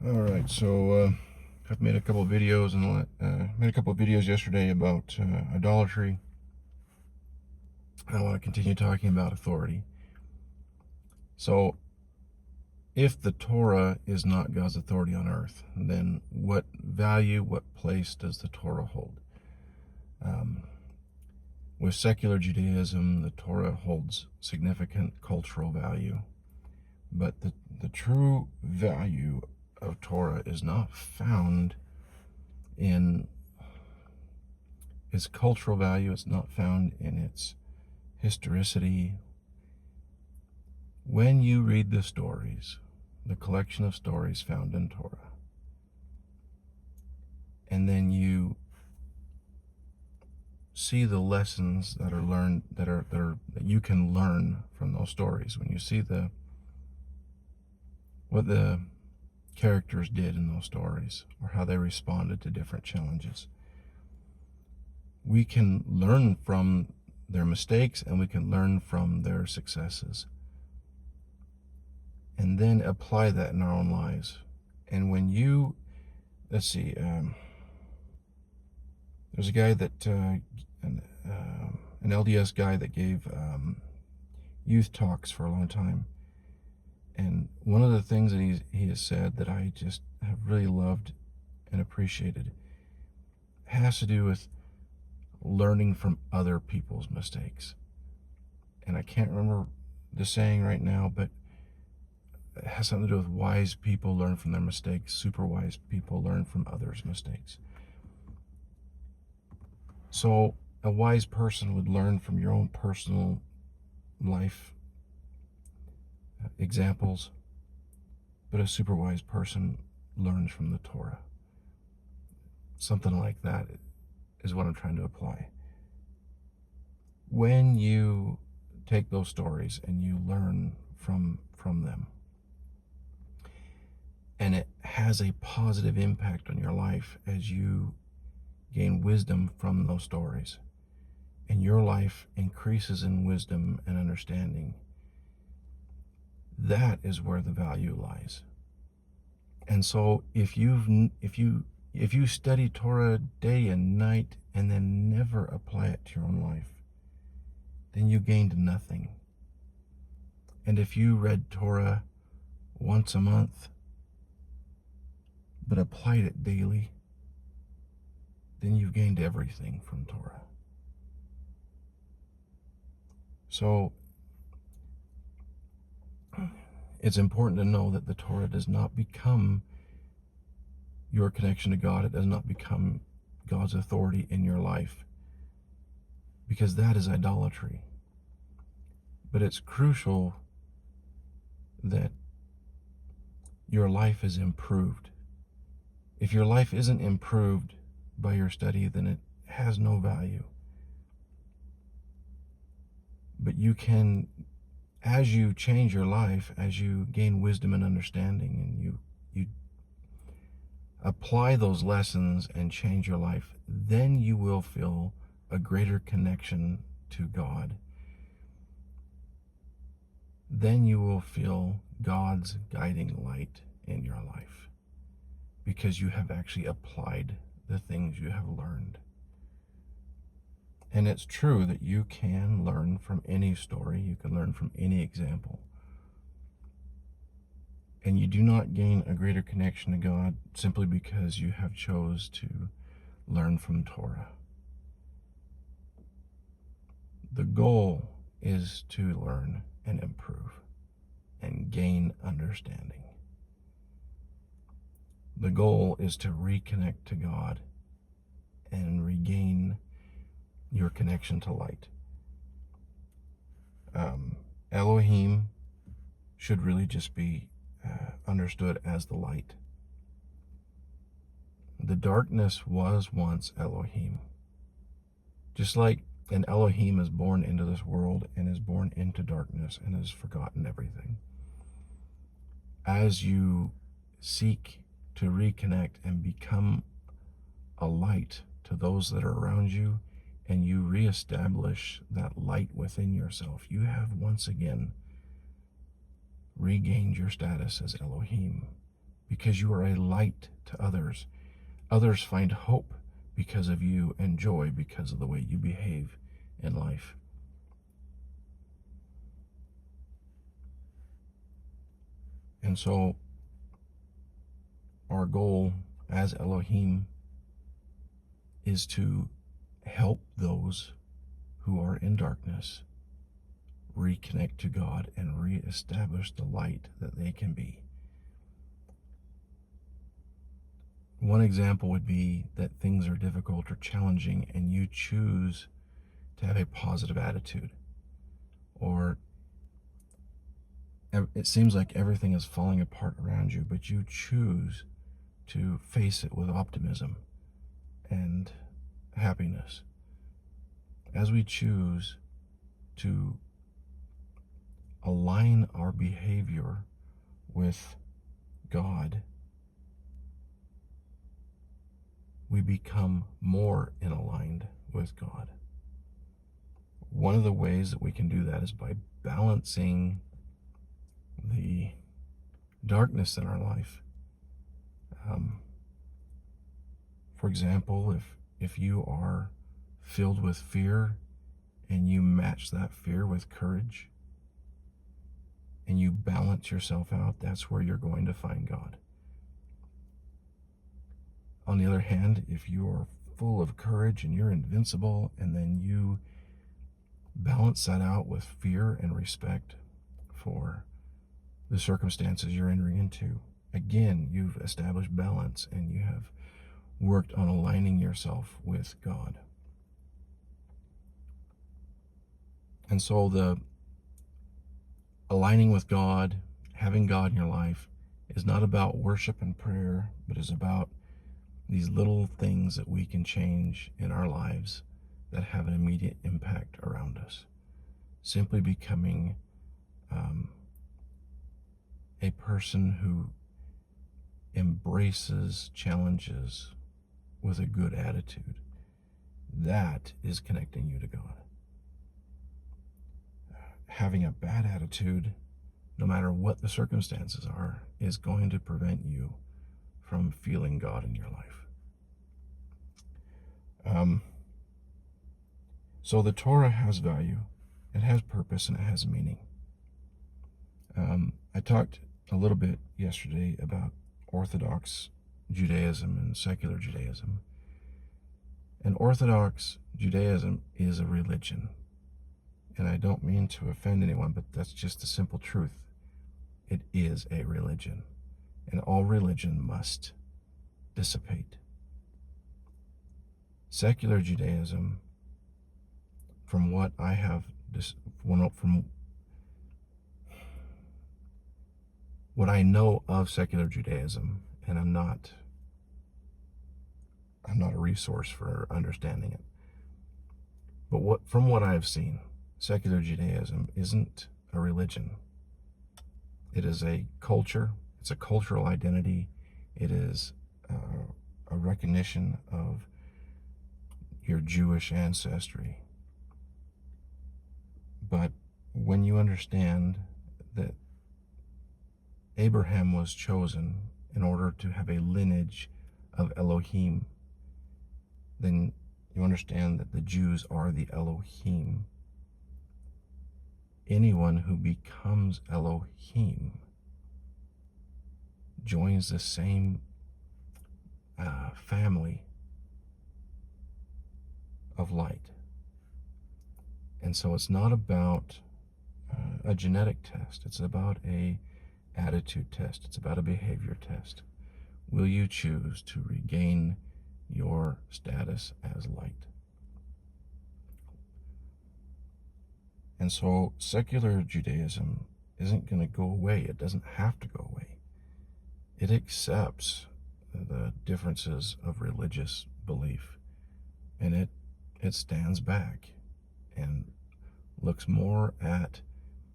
All right, so I've made a couple of videos yesterday about idolatry. I want to continue talking about authority. So, if the Torah is not God's authority on earth, then what value, what place does the Torah hold? With secular Judaism, the Torah holds significant cultural value, but the true value of Torah is not found in its cultural value. It's not found in its historicity. When you read the stories, the collection of stories found in Torah, and then you see the lessons that are learned, that you can learn from those stories, when you see what the characters did in those stories, or how they responded to different challenges, we can learn from their mistakes and we can learn from their successes, and then apply that in our own lives. And when you, let's see, there's a guy that an LDS guy that gave youth talks for a long time, and one of the things that he has said that I just have really loved and appreciated has to do with learning from other people's mistakes. And I can't remember the saying right now, but it has something to do with wise people learn from their mistakes, super wise people learn from others' mistakes. So a wise person would learn from your own personal life examples, but a super wise person learns from the Torah. Something like that is what I'm trying to apply. When you take those stories and you learn from them, and it has a positive impact on your life as you gain wisdom from those stories, and your life increases in wisdom and understanding, that is where the value lies. And so if you study Torah day and night and then never apply it to your own life, then you gained nothing. And if you read Torah once a month but applied it daily, then you've gained everything from Torah. So it's important to know that the Torah does not become your connection to God. It does not become God's authority in your life, because that is idolatry. But it's crucial that your life is improved. If your life isn't improved by your study, then it has no value. But you can, as you change your life, as you gain wisdom and understanding, and you apply those lessons and change your life, then you will feel a greater connection to God. Then you will feel God's guiding light in your life, because you have actually applied the things you have learned. And it's true that you can learn from any story, you can learn from any example. And you do not gain a greater connection to God simply because you have chose to learn from Torah. The goal is to learn and improve and gain understanding. The goal is to reconnect to God and regain your connection to light. Elohim should really just be understood as the light. The darkness was once Elohim. Just like an Elohim is born into this world and is born into darkness and has forgotten everything. As you seek to reconnect and become a light to those that are around you, and you reestablish that light within yourself, you have once again regained your status as Elohim, because you are a light to others. Others find hope because of you and joy because of the way you behave in life. And so our goal as Elohim is to help those who are in darkness reconnect to God and reestablish the light that they can be. One example would be that things are difficult or challenging and you choose to have a positive attitude, or it seems like everything is falling apart around you, but you choose to face it with optimism and happiness. As we choose to align our behavior with God, we become more in aligned with God. One of the ways that we can do that is by balancing the darkness in our life. For example, if you are filled with fear and you match that fear with courage and you balance yourself out, that's where you're going to find God. On the other hand, if you are full of courage and you're invincible, and then you balance that out with fear and respect for the circumstances you're entering into, again, you've established balance and you have worked on aligning yourself with God. And so the aligning with God, having God in your life, is not about worship and prayer, but is about these little things that we can change in our lives that have an immediate impact around us. Simply becoming a person who embraces challenges with a good attitude. That is connecting you to God. Having a bad attitude, no matter what the circumstances are, is going to prevent you from feeling God in your life. So the Torah has value, it has purpose, and it has meaning. I talked a little bit yesterday about Orthodox Judaism and secular Judaism. And Orthodox Judaism is a religion. And I don't mean to offend anyone, but that's just the simple truth. It is a religion. And all religion must dissipate. Secular Judaism, from what I have, from what I know of secular Judaism, and I'm not a resource for understanding it, but from what I've seen, secular Judaism isn't a religion. It is a culture. It's a cultural identity. It is a recognition of your Jewish ancestry. But when you understand that Abraham was chosen in order to have a lineage of Elohim, then you understand that the Jews are the Elohim. Anyone who becomes Elohim joins the same family of light. And so it's not about a genetic test. It's about a attitude test. It's about a behavior test. Will you choose to regain your status as light? And so secular Judaism isn't going to go away. It doesn't have to go away. It accepts the differences of religious belief, and it stands back and looks more at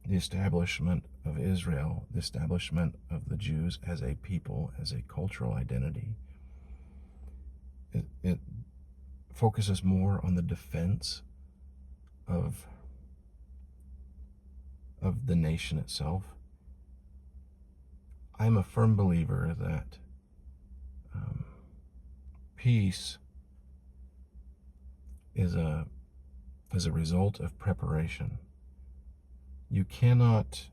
the establishment of Israel, the establishment of the Jews as a people, as a cultural identity. It focuses more on the defense of the nation itself. I'm a firm believer that peace is a result of preparation. You cannot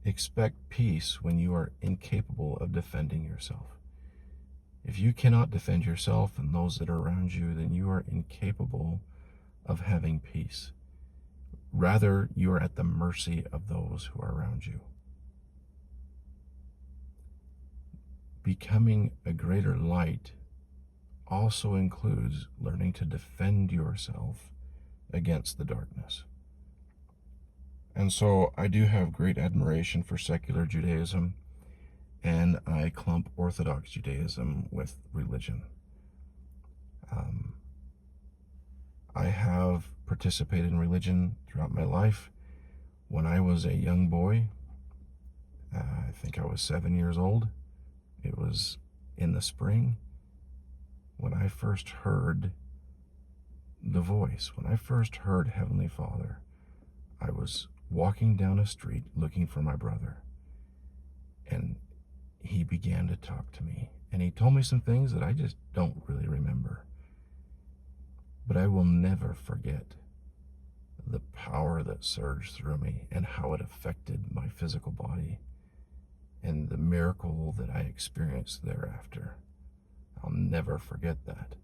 expect peace when you are incapable of defending yourself. If you cannot defend yourself and those that are around you, then you are incapable of having peace. Rather, you are at the mercy of those who are around you. Becoming a greater light also includes learning to defend yourself against the darkness. And so I do have great admiration for secular Judaism, and I clump Orthodox Judaism with religion. I have participated in religion throughout my life. When I was a young boy, I think I was 7 years old. It was in the spring when I first heard the voice, when I first heard Heavenly Father. I was walking down a street looking for my brother, and he began to talk to me, and he told me some things that I just don't really remember. But I will never forget the power that surged through me and how it affected my physical body and the miracle that I experienced thereafter. I'll never forget that.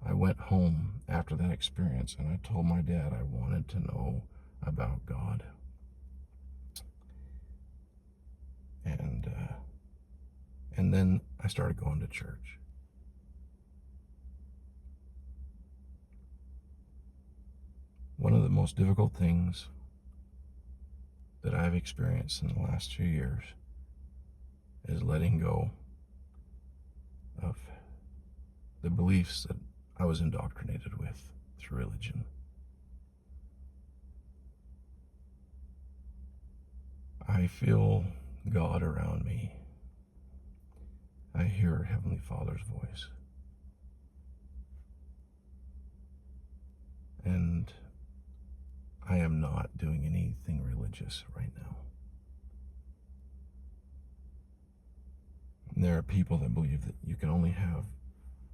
I went home after that experience and I told my dad I wanted to know about God. And then I started going to church. One of the most difficult things that I've experienced in the last few years is letting go of the beliefs that I was indoctrinated with through religion. I feel God around me. I hear Heavenly Father's voice. And I am not doing anything religious right now. There are people that believe that you can only have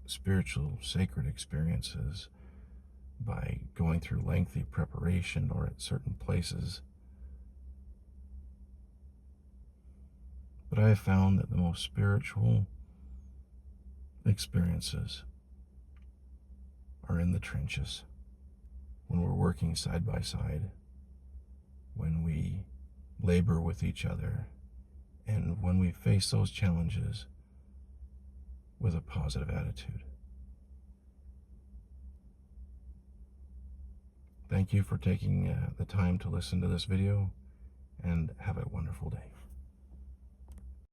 spiritual, sacred experiences by going through lengthy preparation or at certain places. But I have found that the most spiritual experiences are in the trenches, when we're working side by side, when we labor with each other, and when we face those challenges with a positive attitude. Thank you for taking the time to listen to this video, and have a wonderful day.